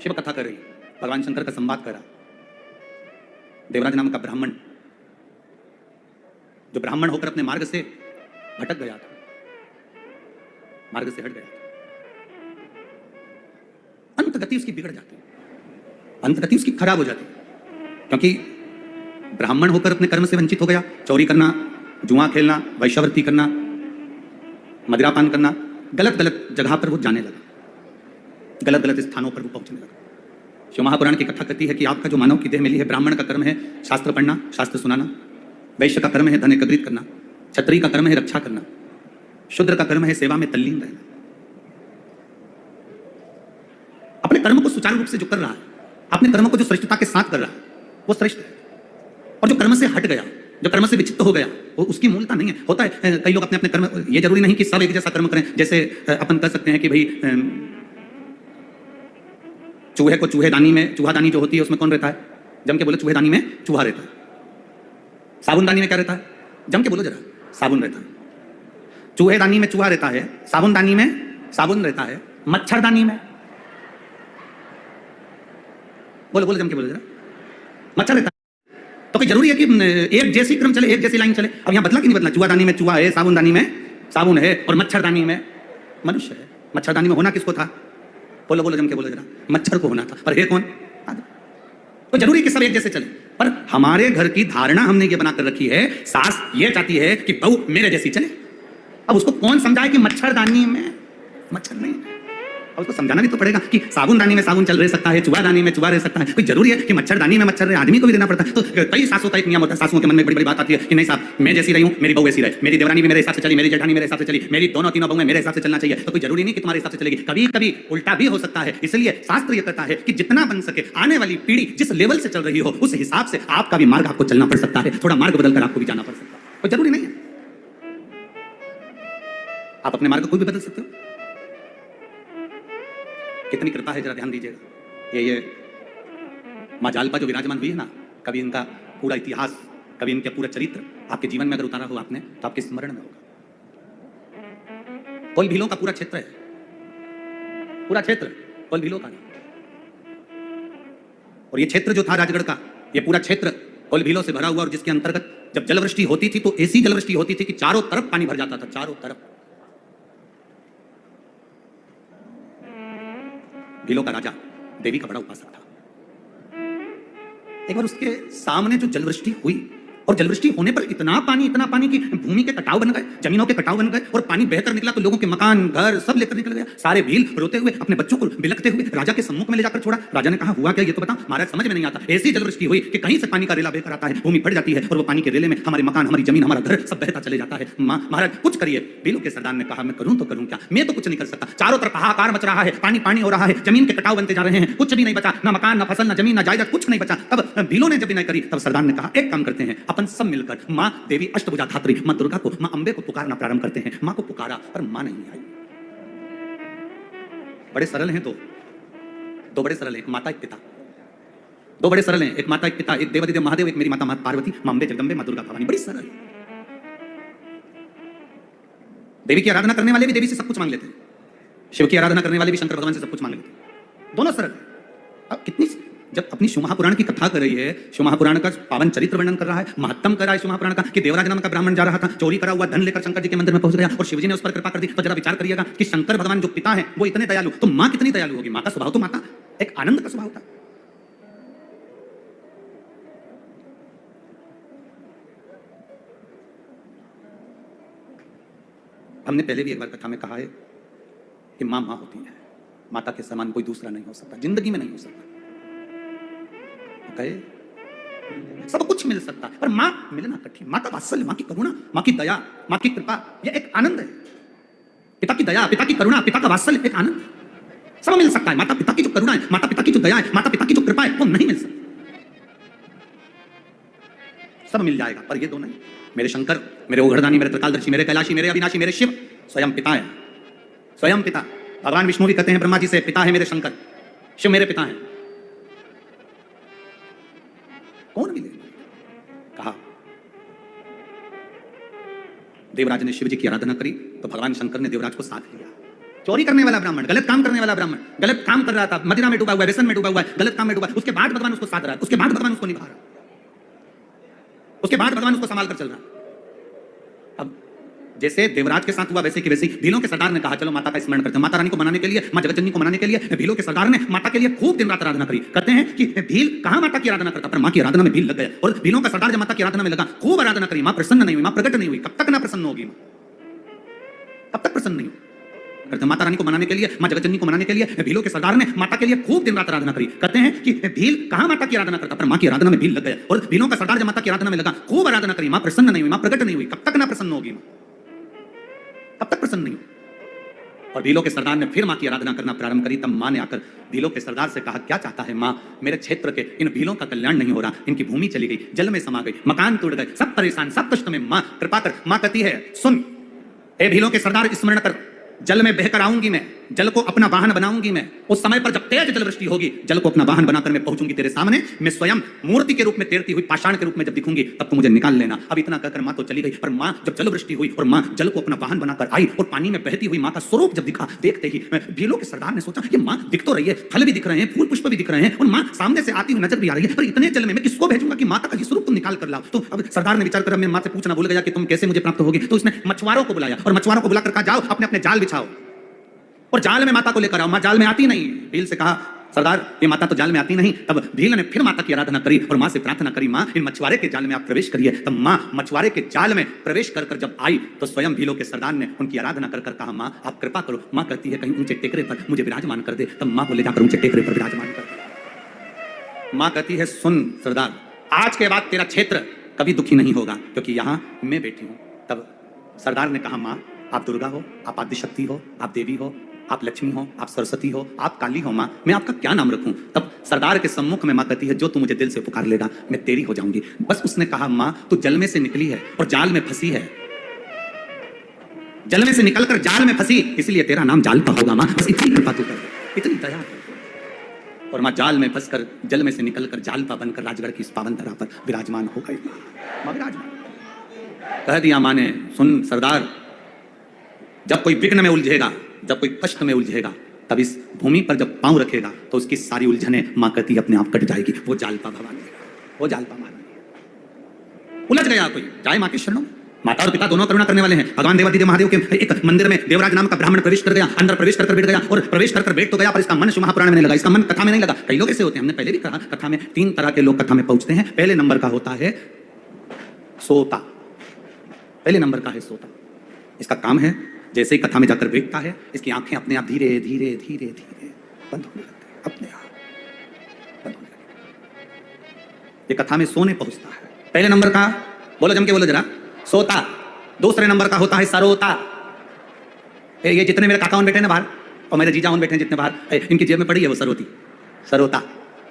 शिव कथा कर रही, भगवान शंकर का संवाद कर रहा। देवराज नाम का ब्राह्मण, जो ब्राह्मण होकर अपने मार्ग से भटक गया था, मार्ग से हट गया था, अंत गति उसकी बिगड़ जाती है, अंत गति उसकी खराब हो जाती है। क्योंकि ब्राह्मण होकर अपने कर्म से वंचित हो गया, चोरी करना, जुआ खेलना, वैश्यावृत्ति करना, मदिरापान करना, गलत गलत जगह पर वो जाने लगा, गलत गलत स्थानों पर वो पहुंचने लगा। शिव महापुराण की कथा कहती है कि आपका जो मानव की देह मिली है, ब्राह्मण का कर्म है शास्त्र पढ़ना, शास्त्र सुनाना, वैश्य का कर्म है धन एकत्रित करना, क्षत्रिय का कर्म है रक्षा करना, शूद्र का कर्म है सेवा में तल्लीन रहना। अपने कर्म को सुचारू रूप से जो कर रहा है, अपने कर्म को जो श्रेष्ठता के साथ कर रहा है, वो श्रेष्ठ है। और जो कर्म से हट गया, जो कर्म से विचित्र हो गया, वो उसकी मूलता नहीं है। होता है कई लोग अपने अपने कर्म, ये जरूरी नहीं कि सब एक जैसा कर्म करें। जैसे अपन कह सकते हैं कि भाई चूहे को चूहेदानी में, चूहादानी जो होती है उसमें कौन रहता है? जम के बोलो, चूहेदानी में चूहा रहता है। साबुनदानी में क्या रहता है? जम के बोलो जरा, साबुन रहता है। चूहेदानी में चूहा रहता है, साबुनदानी में साबुन रहता है, मच्छरदानी में बोलो बोलो, जम के बोलो जरा, मच्छर रहता है। तो कोई जरूरी है कि एक जैसी क्रम चले, एक जैसी लाइन चले? अब यहां बदला कि नहीं बदला? चूहादानी में चूहा है, साबुनदानी में साबुन है, और मच्छरदानी में मनुष्य है। मच्छरदानी में होना किसको था? बोलो बोलो, जम के बोलो जरा, मच्छर को होना था। पर है कौन? तो जरूरी कि सब एक जैसे चले। पर हमारे घर की धारणा हमने ये बनाकर रखी है, सास ये चाहती है कि बहू मेरे जैसी चले। अब उसको कौन समझाए कि मच्छरदानी में मच्छर नहीं है? अब उसको समझाना भी तो पड़ेगा कि साबुनदानी में साबुन चल रह सकता है, चूहादानी में चूहा रह सकता है। कोई जरूरी है कि मच्छरदानी में मच्छर रहे? आदमी को भी देना पड़ता है। तो कई सासों का एक नियम होता है, सासुओं के मन में बड़ी बड़ी बात आती है कि नहीं साहब, मैं जैसी रही हूं, मेरी बहू ऐसी रहे, मेरी देवरानी भी मेरे हिसाब से चली, मेरी जेठानी मेरे हिसाब से चली, मेरी दोनों तीनों बहुएं मेरे हिसाब से चलना चाहिए। तो कोई जरूरी नहीं कि तुम्हारे हिसाब से चलेगी, कभी कभी उल्टा भी हो सकता है। इसलिए शास्त्र यह कहता है कि जितना बन सके आने वाली पीढ़ी जिस लेवल से चल रही हो, उस हिसाब से आपका भी मार्ग आपको चलना पड़ सकता है। थोड़ा मार्ग बदलकर आपको भी जाना पड़ सकता है, कोई जरूरी नहीं है। आप अपने मार्ग को भी बदल सकते हो। कितनी कृपा है, जरा ध्यान दीजिएगा। ये माँ जालपा जो विराजमान हुई है ना, कभी इनका पूरा इतिहास, कभी इनका पूरा चरित्र आपके जीवन में अगर उतारा हो आपने, तो आपके स्मरण में होगा। कोल भीलों का पूरा क्षेत्र है, पूरा क्षेत्र कोल भीलों का। और ये क्षेत्र जो था राजगढ़ का, ये पूरा क्षेत्र कोल भीलों से भरा हुआ, और जिसके अंतर्गत जब जलवृष्टि होती थी तो ऐसी जलवृष्टि होती थी कि चारों तरफ पानी भर जाता था, चारों तरफ। भीलों का राजा देवी का बड़ा उपासक था। एक बार उसके सामने जो जलवृष्टि हुई, और जलवृष्टि होने पर इतना पानी कि भूमि के कटाव बन गए, जमीनों के कटाव बन गए, और पानी बहकर निकला तो लोगों के मकान घर सब लेकर निकल गया। सारे भील रोते हुए अपने बच्चों को बिलखते हुए राजा के सम्मुख में ले जाकर छोड़ा। राजा ने कहा, हुआ क्या ये तो बता। महाराज समझ में नहीं आता। ऐसी जलवृष्टि हुई कि कहीं से पानी का रेला बहकर आता है, भूमि फट जाती है, और वो पानी के रेले में हमारे मकान, हमारी जमीन, हमारा घर सब बहता चले जाता है। महाराज कुछ करिए। भीलों के सरदार ने कहा, मैं करूं तो करूं क्या, मैं तो कुछ नहीं कर सकता। चारों तरफ हाहाकार मच रहा है, पानी पानी हो रहा है, जमीन के कटाव बनते जा रहे हैं, कुछ भी नहीं बचा, ना मकान, ना फसल, ना जमीन, ना जायदाद, कुछ नहीं बचा। तब भीलों ने जब भी नहीं करी, तब सरदार ने कहा, एक काम करते हैं, अपन सब मिलकर माँ देवी अष्टभुजा धात्री माँ दुर्गा को, माँ अंबे को पुकारना प्रारंभ करते हैं। माँ को पुकारा पर माँ नहीं आई। बड़े सरल हैं दो बड़े सरल हैं, एक माता एक पिता। दो बड़े सरल हैं, एक माता एक पिता, एक देवादिदेव महादेव, एक मेरी माता माँ पार्वती, माँ अंबे जगदम्बे, माँ दुर्गा भवानी। बड़ी सरल। देवी की आराधना करने वाले भी देवी से सब कुछ मांग लेते हैं, शिव की आराधना करने वाले भी शंकर भगवान से सब कुछ मांग लेते हैं। दोनों सरल। अब कितनी, जब अपनी शिव महापुराण की कथा कर रही है, शिव महापुराण का पावन चरित्र वर्णन कर रहा है, महत्तम कर रहा है शिव महापुराण का, कि देवराज नाम का ब्राह्मण जा रहा था, चोरी करा हुआ धन लेकर शंकर जी के मंदिर में पहुंच गया, और शिवजी ने उस पर कृपा कर दी। तो जरा विचार करिएगा कि शंकर भगवान जो पिता है वो इतने दयालु, तो मां कितनी दयालु होगी। मां का स्वभाव तो माता एक आनंद का स्वभाव था। हमने पहले भी एक बार कथा में कहा है कि मां मां होती है, माता के समान कोई दूसरा नहीं हो सकता, जिंदगी में नहीं हो सकता। Okay? सब कुछ मिल सकता है, पर मां मिलना कठिन। मां का वात्सल्य, मां की करुणा, मां की दया, मां की कृपा, यह एक आनंद है। पिता की दया, पिता की करुणा, पिता का वात्सल्य एक आनंद। सब मिल सकता है। माता पिता की जो करुणा है, माता पिता की जो दया है, माता पिता की जो कृपा है, वो नहीं मिल सकती। सब मिल जाएगा, पर ये दो नहीं। मेरे शंकर, मेरे ओघड़दानी, मेरे त्रिकालदर्शी, मेरे कैलाशी, मेरे अविनाशी, मेरे शिव स्वयं पिता है। स्वयं पिता। भगवान विष्णु भी कहते हैं ब्रह्मा जी से, पिता है मेरे शंकर, शिव मेरे पिता हैं। कौन मिले? कहा देवराज ने शिव जी की आराधना करी तो भगवान शंकर ने देवराज को साथ लिया। चोरी करने वाला ब्राह्मण, गलत काम करने वाला ब्राह्मण, गलत काम कर रहा था, मदिरा में डूबा हुआ है, व्यसन में डूबा हुआ है, गलत काम में डूबा, उसके बाद भगवान उसको साध रहा है, उसके बाद भगवान उसको निभा रहा है, उसके बाद भगवान उसको संभाल कर चल रहा है। अब जैसे देवराज के साथ हुआ वैसे की वैसी भीलों के सरदार ने कहा चलो माता का स्मरण करते हैं। माता रानी को मनाने के लिए, मां जगतजननी को मनाने के लिए भीलों के सरदार ने माता के लिए खूब दिन रात आराधना करी। कहते हैं कि भील कहां माता की आराधना करता, पर मां की आराधना में भील लग गया और भीलों का सरदार जब माता की आराधना में लगा, खूब आराधना करी, मां प्रसन्न नहीं हुई, मां प्रकट नहीं हुई। कब तक ना प्रसन्न होगी मां, कब तक प्रसन्न नहीं हुई? कहते माता रानी को मनाने के लिए, मां जगतजननी को मनाने के लिए भीलों के सरदार ने माता के लिए खूब दिन रात आराधना करी। कहते हैं कि भील कहां माता की आराधना करता, पर मां की आराधना में भील लग गया और भीलों का सरदार जब माता की आराधना में लगा, खूब आराधना करी, मां प्रसन्न नहीं हुई, मां प्रकट नहीं हुई। कब तक ना प्रसन्न होगी मां, कब तक प्रसन्न नहीं हुई? और भीलों के सरदार ने फिर मां की आराधना करना प्रारंभ करी। तब मां ने आकर भीलों के सरदार से कहा क्या चाहता है मां, मेरे क्षेत्र के इन भीलों का कल्याण नहीं हो रहा, इनकी भूमि चली गई, जल में समा गई, मकान टूट गए, सब परेशान, सब कष्ट में, मां कृपा कर। मां कहती है सुन ए भीलों के सरदार, स्मरण कर, जल में बहकर आऊंगी मैं, जल को अपना वाहन बनाऊंगी मैं। उस समय पर जब तेज जल वृष्टि होगी, जल को अपना वाहन बनाकर मैं पहुंचूंगी तेरे सामने, मैं स्वयं मूर्ति के रूप में तैरती हुई पाषाण के रूप में जब दिखूंगी, तब तो मुझे निकाल लेना। अब इतना कहकर मां तो चली गई, पर मां जब जल वृष्टि हुई और मां जल को अपना वाहन बनाकर आई और पानी में बहती हुई मां का स्वरूप जब दिखा, देखते ही भीलों के सरदार ने सोचा ये मां दिख तो रही है, फल भी दिख रहे हैं, फूल पुष्प भी दिख रहे हैं और मां सामने से आती हुई नजर भी आ रही है, पर इतने जल में मैं किसको भेजूंगा कि माता का ये स्वरूप तुम निकाल कर लाओ। तो अब सरदार ने विचार कर मैं मां से पूछना भूल गया कि तुम कैसे मुझे प्राप्त होगी। तो उसने मछुआरों को बुलाया और मछुआरों को बुलाकर कहा जाओ अपने अपने जाल बिछाओ और जाल में माता को लेकर आओ। मां जाल में आती नहीं। भील से कहा सरदार ये माता तो जाल में आती नहीं। तब भील ने फिर माता की आराधना करी और मां से प्रार्थना करी मां इन मछुआरे के जाल में आप प्रवेश करिए। तब मां मछुआरे के जाल में प्रवेश कर जब आई तो स्वयं भीलों के सरदार ने उनकी आराधना कर कहा मां आप कृपा करो। मां कहती है कहीं ऊंचे टेकरे पर मुझे विराजमान कर दे। तब मां को ले जाकर ऊंचे टेकरे पर विराजमान कर दे। मां कहती है सुन सरदार, आज के बाद तेरा क्षेत्र कभी दुखी नहीं होगा क्योंकि यहां मैं बैठी हूं। तब सरदार ने कहा मां आप दुर्गा हो, आप आदिशक्ति हो, आप देवी हो, आप लक्ष्मी हो, आप सरस्वती हो, आप काली हो, मां मैं आपका क्या नाम रखूं। तब सरदार के सम्मुख में मां कहती है जो तू मुझे दिल से पुकार लेगा मैं तेरी हो जाऊंगी। बस उसने कहा मां तू जल में से निकली है और जाल में फंसी है, जल में से निकलकर जाल में फंसी इसलिए तेरा नाम जालपा होगा मां। बस इतनी कृपा तू कर, इतनी दया कर। और मां जाल में फंसकर जल में से निकलकर जालपा बनकर राजगढ़ की इस पावन धरा पर विराजमान हो गई। मां विराजमान कह दिया मां ने सुन सरदार, जब कोई विघ्न में उलझेगा, जब कोई कष्ट में उलझेगा, तब इस भूमि पर जब पांव रखेगा तो उसकी सारी उलझने मां कहती अपने आप कट जाएगी। वो जालपा भवानी, वो जालपा मां। उलझ गया कोई जाए मां के शरणों। माता और पिता दोनों करुणा करने वाले हैं। भगवान देवादिदेव महादेव के एक मंदिर में देवराज नाम का ब्राह्मण प्रवेश कर गया, अंदर प्रवेश कर बैठ गया और प्रवेश कर बैठ तो गया पर इसका मन शिव महापुराण में नहीं लगा, इसका मन कथा में नहीं लगा। कई लोग ऐसे होते हैं, हमने पहले भी कहा कथा में 3 तरह के लोग कथा में पहुंचते हैं। पहले नंबर का होता है सोता, पहले नंबर का है सोता। इसका काम है जैसे ही कथा में जाकर बैठता है इसकी आंखें अपने आप धीरे धीरे धीरे धीरे बंद होने लगती है, अपने आप बंद होने लगती है। ये कथा में सोने पहुंचता है। पहले नंबर का बोलो जम के बोलो जरा, सोता। दूसरे नंबर का होता है सरोता। ये जितने मेरे काका बैठे ना बाहर और मेरे जीजा बैठे हैं जितने बाहर, इनकी जेब में पड़ी है वो सरोती, सरोता।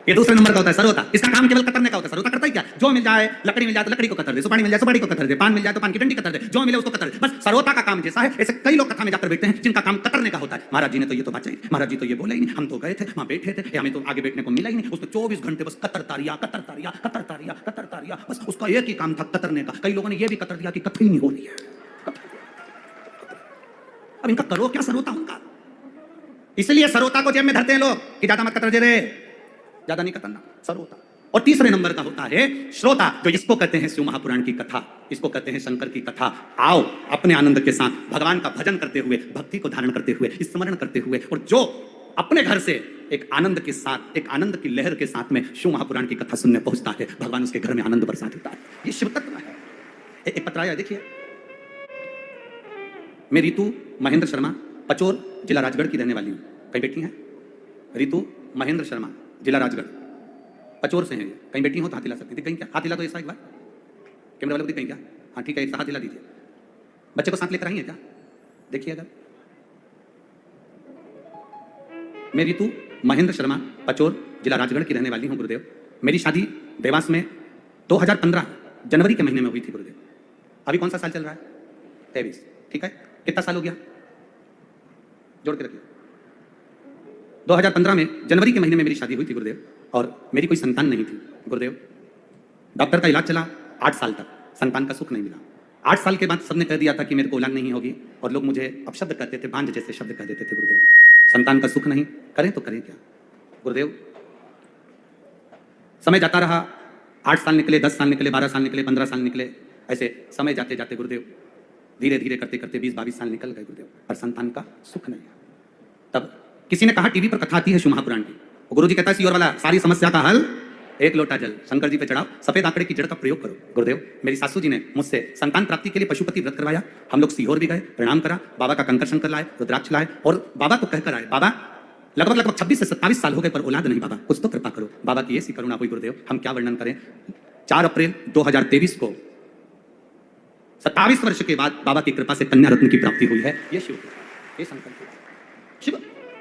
ये दूसरे नंबर का होता है सरोता। इसका काम केवल कतरने का होता है। सरोता करता ही क्या, जो मिल जाए, लकड़ी मिल जाए तो लकड़ी को कतर दे, सुपारी मिल जाए सुपारी को कतर दे, पान मिल जाए तो पान की डंडी कतर दे, जो मिले उसको कतर दे। बस सरोता का काम जैसा है। ऐसे कई लोग कथा में जाकर बैठते हैं जिनका काम कतरने का होता है। महाराज जी ने तो ये तो बात चाहिए, महाराज जी तो ये बोले ही नहीं, हम तो गए थे वहां बैठे थे, हमें तो आगे बैठने को मिला ही नहीं। उसको 24 घंटे बस कतरता रिया, कतरता रिया, कतरता रिया, कतरता रिया, बस उसका एक ही काम था कतरने का। कई लोगों ने ये भी कतर दिया कि कथा ही नहीं हो रही है। अब इनका करो क्या सरोता उनका। इसलिए सरोता को जेब में धरते हैं लोग कि ज्यादा मत कतर दे रे, ज्यादा नहीं कतरना, सरोता। और तीसरे नंबर का होता है श्रोता, जो इसको कहते हैं शिव महापुराण की कथा, इसको कहते हैं शंकर की कथा। आओ अपने आनंद के साथ भगवान का भजन करते हुए, भक्ति को धारण करते हुए, स्मरण करते हुए, और जो अपने घर से एक आनंद के साथ, एक आनंद की लहर के साथ में शिव महापुराण की कथा सुनने पहुंचता है, भगवान उसके घर में आनंद बरसा देता है। ये शिव तत्व है। एक पत्र आया देखिए, मैं रितु महेंद्र शर्मा, पचोर, जिला राजगढ़ की रहने वाली हूँ। कहीं बैठी हैं? रितु महेंद्र शर्मा, जिला राजगढ़, पचोर से हैं। कहीं बैठी हो तो हाथ हिला सकती थी। कहीं क्या हाथ हिला तो ऐसा एक बार कैमरे वाले को कहीं क्या? हाँ ठीक है, एक हाथ हिला दीजिए। बच्चे को साथ लेकर आई है क्या? देखिए अगर। मैं रितु महेंद्र शर्मा, पचोर, जिला राजगढ़ की रहने वाली हूँ गुरुदेव। मेरी शादी देवास में 2015 जनवरी के महीने में हुई थी गुरुदेव। अभी कौन सा साल चल रहा है? 23। ठीक है, कितना साल हो गया? जोड़ के रखिए। 2015 में जनवरी के महीने में मेरी शादी हुई थी गुरुदेव, और मेरी कोई संतान नहीं थी गुरुदेव। डॉक्टर का इलाज चला 8 साल तक, संतान का सुख नहीं मिला। 8 साल के बाद सबने कह दिया था कि मेरे को औलाद नहीं होगी, और लोग मुझे अपशब्द कहते थे, भांज जैसे शब्द कह देते थे। गुरुदेव, संतान का सुख नहीं, करें तो करें क्या? गुरुदेव, समय जाता रहा, 8 साल निकले, 10 साल निकले, 12 साल निकले, 15 साल निकले, ऐसे समय जाते जाते गुरुदेव धीरे धीरे करते करते 20-22 साल निकल गए गुरुदेव, पर संतान का सुख नहीं। तब किसी ने कहा टीवी पर कथा आती है शिव महापुराण की, गुरु जी कहता है सीहोर वाला, सारी समस्या का हल एक लोटा जल, शंकर जी पे चढ़ाओ, सफेद आंकड़े की जड़ का प्रयोग करो। गुरुदेव, मेरी सासू जी ने मुझसे संतान प्राप्ति के लिए पशुपति व्रत करवाया, हम लोग सीहोर भी गए, प्रणाम करा, बाबा का कंकर शंकर लाए, रुद्राक्ष लाए, और बाबा को कहकर आए, बाबा लगभग 26 से 27 साल हो गए पर औलाद नहीं, बाबा कुछ तो कृपा करो। बाबा की ऐसी करुणा हुई गुरुदेव, हम क्या वर्णन करें। 4 अप्रैल 2023 को 27 वर्ष के बाद बाबा की कृपा से कन्या रत्न की प्राप्ति हुई है। ये शिव, ये संकल्प, शिव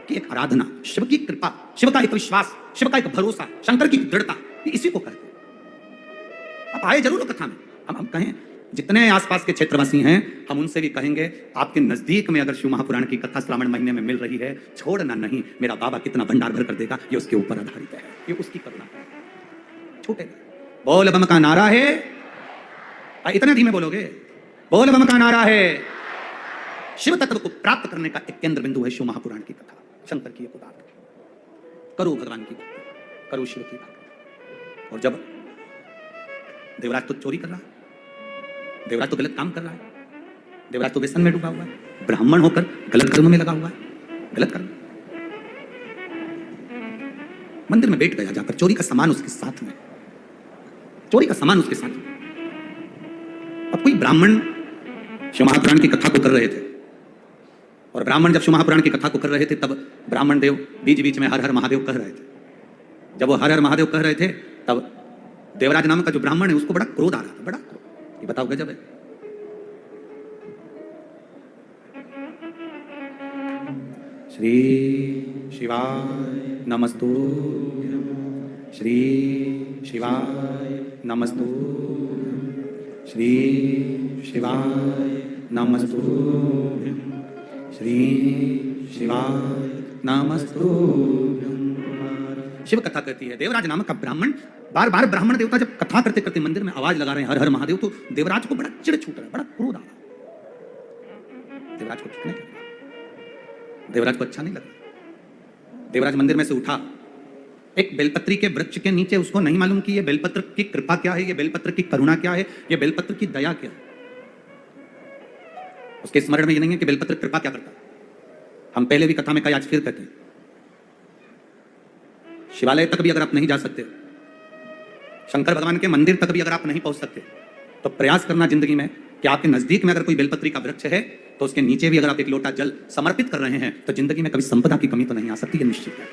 की एक आराधना, शिव की कृपा, शिव का एक विश्वास, शिव का एक भरोसा, शंकर की दृढ़ता, इसी को कहते हैं। आप आए जरूर कथा में, हम कहें जितने आसपास के क्षेत्रवासी हैं, हम उनसे भी कहेंगे आपके नजदीक में अगर शिव महापुराण की कथा श्रावण महीने में मिल रही है, छोड़ना नहीं, मेरा बाबा कितना भंडार भर कर देगा, ये उसके ऊपर आधारित है, ये उसकी करुणा है, छूटेगा। बोल बम का नारा है, इतने धीमे बोलोगे, बोल बम का नारा है। शिव तत्व को प्राप्त करने का एक केंद्र बिंदु है शिव महापुराण की कथा, शंकर की एक उदाहरण। करो भगवान की भक्ति, करो शिव की भक्ति। और जब देवराज तो चोरी कर रहा है, देवराज तो गलत काम कर रहा है, देवराज तो व्यसन में डूबा हुआ है, ब्राह्मण होकर गलत कर्म में लगा हुआ है, गलत कर्म, मंदिर में बैठ गया जाकर, चोरी का सामान उसके साथ में, चोरी का सामान उसके साथ में। अब कोई ब्राह्मण शिव महापुराण की कथा को कर रहे थे, और ब्राह्मण जब शिव महापुराण की कथा को कर रहे थे, तब ब्राह्मण देव बीच बीच में हर हर महादेव कह रहे थे। जब वो हर हर महादेव कह रहे थे, तब देवराज नाम का जो ब्राह्मण है उसको बड़ा क्रोध आ रहा था, बड़ा क्रोध। ये बताओ गजब है। श्री शिवाय नमस्तुभ्यं, श्री शिवाय नमस्तुभ्यं, श्री शिवाय नमस्तुभ्यं, श्री शिवाय नमस्तुभ्यं। शिव कथा कहती है, देवराज नामक का ब्राह्मण बार बार ब्राह्मण देवता जब कथा करते करते मंदिर में आवाज लगा रहे हैं हर हर महादेव, तो देवराज को बड़ा चिढ़ छूट रहा है, बड़ा क्रोध आ रहा है। देवराज को ठीक नहीं लगा, देवराज को अच्छा नहीं लगा। देवराज मंदिर में से उठा, एक बेलपत्री के वृक्ष के नीचे, उसको नहीं मालूम कि ये बेलपत्र की कृपा क्या है, ये बेलपत्र की करुणा क्या है, ये बेलपत्र की दया क्या है। उसके स्मरण में ये नहीं है कि बेलपत्र कृपा क्या करता है। हम पहले भी कथा में कहा, आज फिर कहते हैं, शिवालय तक भी अगर आप नहीं जा सकते, शंकर भगवान के मंदिर तक भी अगर आप नहीं पहुंच सकते, तो प्रयास करना जिंदगी में कि आपके नजदीक में अगर कोई बेलपत्री का वृक्ष है, तो उसके नीचे भी अगर आप एक लोटा जल समर्पित कर रहे हैं, तो जिंदगी में कभी संपदा की कमी तो नहीं आ सकती, है निश्चित है।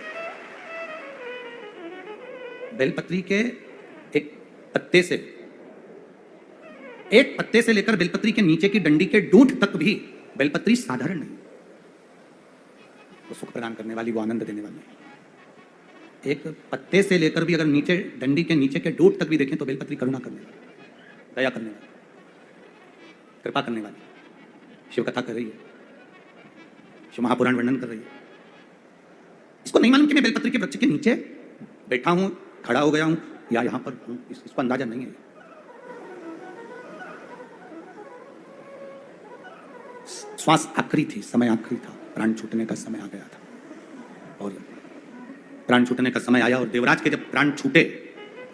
बेलपत्री के एक पत्ते से, एक पत्ते से लेकर बेलपत्री के नीचे की डंडी के डूंठ तक भी बेलपत्री साधारण नहीं, वो सुख प्रदान करने वाली, वो आनंद देने वाली। एक पत्ते से लेकर भी अगर नीचे डंडी के नीचे के डूंठ तक भी देखें, तो बेलपत्री करुणा करने वाली, दया करने वाली, कृपा करने वाली। शिव कथा कर रही है, शिव महापुराण वर्णन कर रही है। इसको नहीं मालूम कि मैं बेलपत्री के वृक्ष के नीचे बैठा हूं, खड़ा हो गया हूं, या यहां पर हूं, इसको अंदाजा नहीं है। श्वास आखिरी थी, समय आखिरी था, प्राण छूटने का समय आ गया था, और प्राण छूटने का समय आया। और देवराज के जब प्राण छूटे,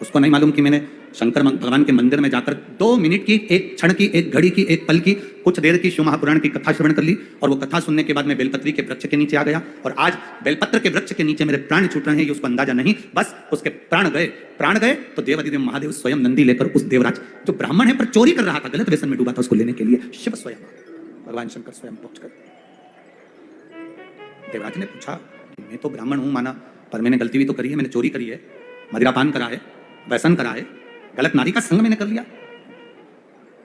उसको नहीं मालूम कि मैंने शंकर भगवान के मंदिर में जाकर 2 मिनट की, एक क्षण की, एक घड़ी की, एक पल की, कुछ देर की शिव महापुराण की कथा श्रवण कर ली, और वो कथा सुनने के बाद मैं बेलपत्री के वृक्ष के नीचे आ गया, और आज बेलपत्र के वृक्ष के नीचे मेरे प्राण छूट रहे हैं, ये उसको अंदाजा नहीं, बस उसके प्राण गए तो देवाधिदेव महादेव स्वयं नंदी लेकर उस देवराज जो ब्राह्मण है पर चोरी कर रहा था, गलत व्यसन में डूबा था, उसको लेने के लिए शिव स्वयं, भगवान शंकर स्वयं पहुंचकर। देवराज ने पूछा, मैं तो ब्राह्मण हूं माना, पर मैंने गलती भी तो करी है, मैंने चोरी करी है, मदिरापान करा है, व्यसन करा है, गलत नारी का संग मैंने कर लिया,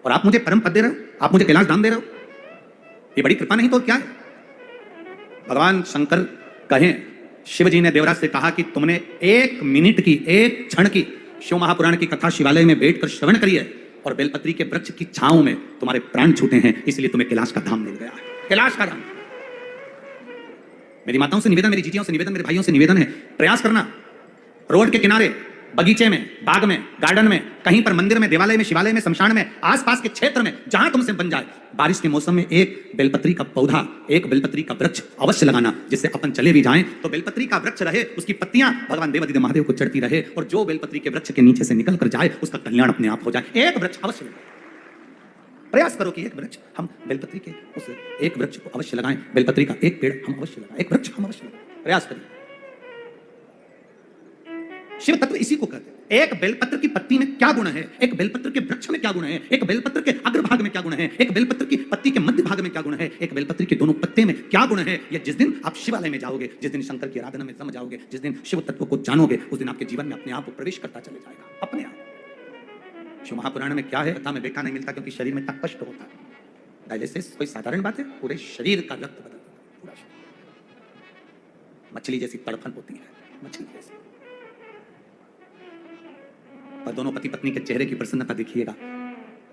और आप मुझे परम पद दे रहे हो, आप मुझे कैलाश धाम दे रहे हो, ये बड़ी कृपा नहीं तो क्या है। भगवान शंकर कहें, शिव जी ने देवराज से कहा कि तुमने 1 मिनट की, एक क्षण की शिव महापुराण की कथा शिवालय में बैठकर श्रवण करी है, और बेलपत्री के वृक्ष की छांव में तुम्हारे प्राण छूटे हैं, इसलिए तुम्हें कैलाश का धाम मिल गया है, कैलाश का धाम। मेरी माताओं से निवेदन, मेरी जीजियों से निवेदन, मेरे भाइयों से निवेदन है, प्रयास करना, रोड के किनारे बगीचे में, बाग में, गार्डन में, कहीं पर मंदिर में, देवालय में, शिवालय में, शमशान में, आसपास के क्षेत्र में, जहां तुमसे बन जाए, बारिश के मौसम में एक बेलपत्री का पौधा, एक बेलपत्री का वृक्ष अवश्य लगाना, जिससे अपन चले भी जाएं तो बेलपत्री का वृक्ष रहे, उसकी पत्तियां भगवान देवादिदेव महादेव को चढ़ती रहे, और जो बेलपत्री के वृक्ष के नीचे से निकल कर जाए उसका कल्याण अपने आप हो जाए। एक वृक्ष अवश्य लगाएं। प्रयास करो कि एक वृक्ष हम बेलपत्री के उस एक वृक्ष को अवश्य लगाएं, बेलपत्री का एक पेड़ हम अवश्य लगाएं, एक वृक्ष हम अवश्य लगाएं। प्रयास करिए। शिव तत्व इसी को कहते हैं। एक बेलपत्र की पत्ती में क्या गुण है, एक बेलपत्र के वृक्ष में क्या गुण है, एक बेलपत्र के अग्रभाग में क्या गुण है, एक बेलपत्र की पत्ती के मध्य भाग में क्या गुण है, एक बेलपत्र के दोनों पत्ते में क्या गुण है, ये जिस दिन आप शिवालय में जाओगे, जिस दिन शंकर की आराधना में सम जाओगे, जिस दिन शिव तत्व को जानोगे, उस दिन आपके जीवन में अपने आप प्रवेश करता चले जाएगा, अपने आप। शिव महापुराण में क्या है, कथा में देखा नहीं मिलता, क्योंकि शरीर में इतना कष्ट होता है। डायलिसिस कोई साधारण बात है, पूरे शरीर का रक्त बदलता है, पूरा शरीर। मछली जैसी तड़फन होती है, मछली जैसी। और दोनों पति पत्नी के चेहरे की प्रसन्नता देखिएगा,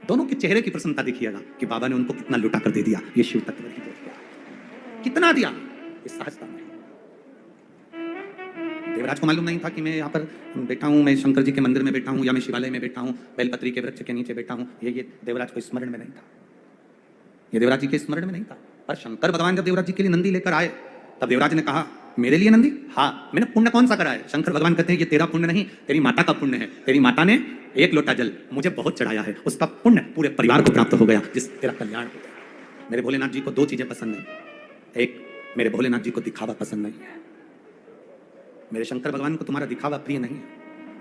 दोनों के चेहरे की प्रसन्नता देखिएगा कि बाबा ने उनको कितना लुटा कर दे दिया। ये शिव तत्व ही दिया, कितना दिया, ये सहजता में। देवराज को मालूम नहीं था कि मैं यहाँ पर बैठा हूँ, मैं शंकर जी के मंदिर में बैठा हूँ, या मैं शिवालय में बैठा हूँ, बेलपत्री के वृक्ष के नीचे बैठा हूँ। ये देवराज को स्मरण में नहीं था, ये देवराज जी के स्मरण में नहीं था। पर शंकर भगवान जब देवराज जी के लिए नंदी लेकर आए, तब देवराज ने कहा, मेरे लिए नंदी? हाँ, मैंने पुण्य कौन सा करा है? शंकर भगवान कहते हैं, ये तेरा पुण्य नहीं, तेरी माता का पुण्य है। तेरी माता ने एक लोटा जल मुझे बहुत चढ़ाया है, उसका पुण्य पूरे परिवार को प्राप्त हो गया, जिस तेरा कल्याण हो गया। मेरे भोलेनाथ जी को दो चीजें पसंद नहीं। एक, मेरे भोलेनाथ जी को दिखावा पसंद नहीं है, मेरे शंकर भगवान को तुम्हारा दिखावा प्रिय नहीं है।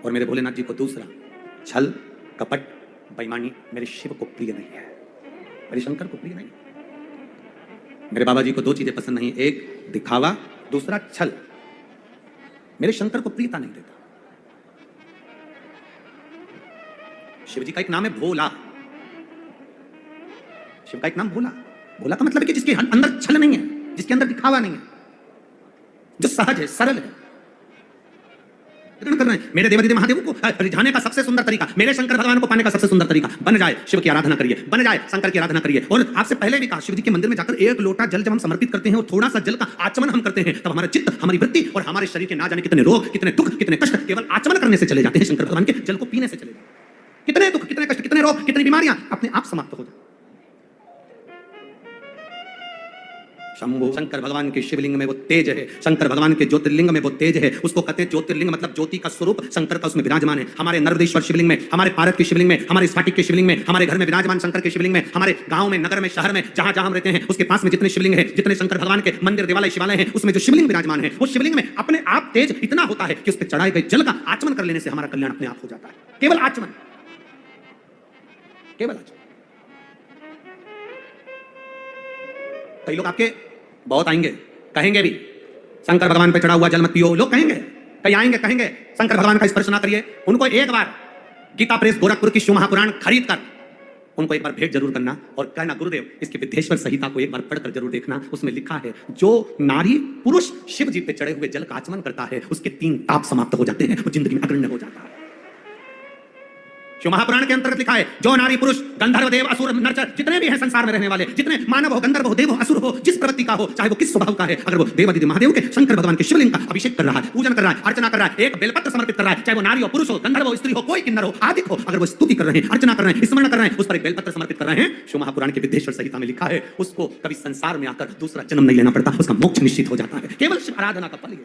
और मेरे भोलेनाथ जी को दूसरा, छल, कपट, बेईमानी मेरे शिव को प्रिय नहीं है, मेरे शंकर को प्रिय नहीं। मेरे बाबा जी को दो चीजें पसंद नहीं, एक दिखावा, दूसरा छल। मेरे शंकर को प्रियता नहीं देता। शिव जी का एक नाम है भोला, शिव का एक नाम भोला। भोला का मतलब है कि जिसके अंदर छल नहीं है, जिसके अंदर दिखावा नहीं है, जो सहज है, सरल है। कर रहे हैं मेरे देवादिदेव महादेव को रिझाने का सबसे सुंदर तरीका, मेरे शंकर भगवान को पाने का सबसे सुंदर तरीका, बन जाए शिव की आराधना करिए, बन जाए शंकर की आराधना करिए। और आपसे पहले भी कहा, शिव जी के मंदिर में जाकर एक लोटा जल जब हम समर्पित करते हैं और थोड़ा सा जल का आचमन हम करते हैं, तब हमारा चित्त, हमारी वृत्ति और हमारे शरीर के ना जाने कितने रोग, कितने दुख, कितने कष्ट केवल आचमन करने से चले जाते हैं। शंकर भगवान के जल को पीने से चले जाते हैं। कितने दुख, कितने कष्ट, कितने रोग, कितनी बीमारियां अपने आप समाप्त हो जाए। शंभु, शंकर भगवान के शिवलिंग में वो तेज है, शंकर भगवान के ज्योतिर्लिंग में वो तेज है। उसको कहते हैं ज्योतिर्लिंग, मतलब ज्योति का स्वरूप शंकर का उसमें विराजमान है। हमारे नर्मदेश्वर शिवलिंग में, हमारे पारद के शिवलिंग में, हमारे स्फटिक के शिवलिंग में, हमारे घर में विराजमान शंकर के शिवलिंग में, हमारे गांव में, नगर में, शहर में, जहां जहां हम रहते हैं उसके पास में जितने शिवलिंग है, जितने शंकर भगवान के मंदिर, देवालय, शिवालय हैं, उसमें जो शिवलिंग विराजमान है, वो शिवलिंग में अपने आप तेज इतना होता है कि उस पर चढ़ाए गए जल का आचमन कर लेने से हमारा कल्याण अपने आप हो जाता है। केवल आचमन, केवल आचमन। कई लोग आपके बहुत आएंगे, कहेंगे भी शंकर भगवान पे चढ़ा हुआ जल मत पियो, लोग कहेंगे, कई आएंगे कहेंगे शंकर भगवान का स्पर्श ना करिए। उनको एक बार गीता प्रेस गोरखपुर की शिव महापुराण खरीद कर उनको एक बार भेंट जरूर करना और कहना, गुरुदेव इसकी विद्येश्वर संहिता को एक बार पढ़कर जरूर देखना। उसमें लिखा है, जो नारी पुरुष शिव जी पे चढ़े हुए जल का आचमन करता है उसके 3 ताप समाप्त हो जाते हैं, वो जिंदगी में अग्रण्य हो जाता है। शिव महापुराण के अंतर्गत लिखा है, जो नारी पुरुष गंधर्व देव असुर नरचर जितने भी हैं संसार में रहने वाले, जितने मानव हो, गंधर्व हो, देव हो, असुर हो, जिस प्रवृत्ति का हो, चाहे वो किस स्वभाव का है, अगर वो देवादिदेव महादेव के शंकर भगवान के शिवलिंग का अभिषेक कर रहा है, पूजन कर रहा है, अर्चना कर रहा है, एक बेलपत्र समर्पित कर रहा है, चाहे वो नारी हो, पुरुष हो, गंधर्व हो, स्त्री हो, कोई किन्नर हो, आदिक हो, अगर वो स्तुति कर रहे हैं, अर्चना कर रहे हैं, स्मरण कर रहे हैं, उस पर एक बेलपत्र समर्पित कर रहे हैं, शिव महापुराण के विद्येश्वर संहिता में लिखा है, उसको कभी संसार में आकर दूसरा जन्म नहीं लेना पड़ता, उसका मोक्ष निश्चित हो जाता है। केवल शिव आराधना का फल है।